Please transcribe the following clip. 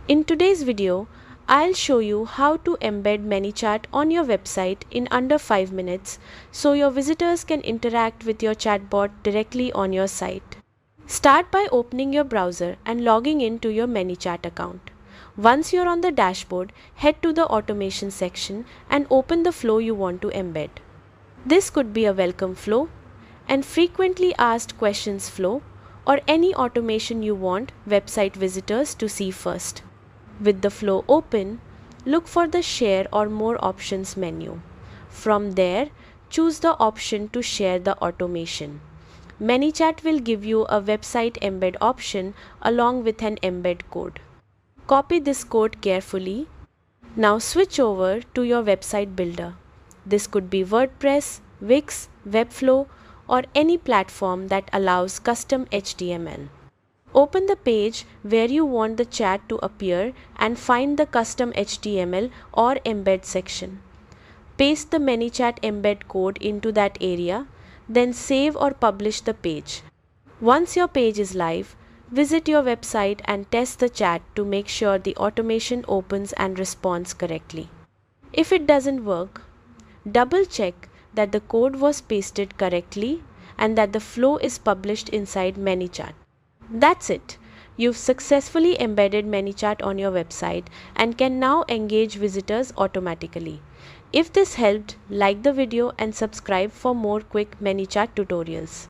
In today's video, I'll show you how to embed Manychat on your website in under 5 minutes so your visitors can interact with your chatbot directly on your site. Start by opening your browser and logging into your Manychat account. Once you're on the dashboard, head to the automation section and open the flow you want to embed. This could be a welcome flow, and frequently asked questions flow, or any automation you want website visitors to see first. With the flow open, look for the Share or More Options menu. From there, choose the option to share the automation. Manychat will give you a website embed option along with an embed code. Copy this code carefully. Now switch over to your website builder. This could be WordPress, Wix, Webflow, or any platform that allows custom HTML. Open the page where you want the chat to appear and find the custom HTML or embed section. Paste the Manychat embed code into that area, then save or publish the page. Once your page is live, visit your website and test the chat to make sure the automation opens and responds correctly. If it doesn't work, double check that the code was pasted correctly and that the flow is published inside Manychat. That's it. You've successfully embedded Manychat on your website and can now engage visitors automatically. If this helped, like the video and subscribe for more quick Manychat tutorials.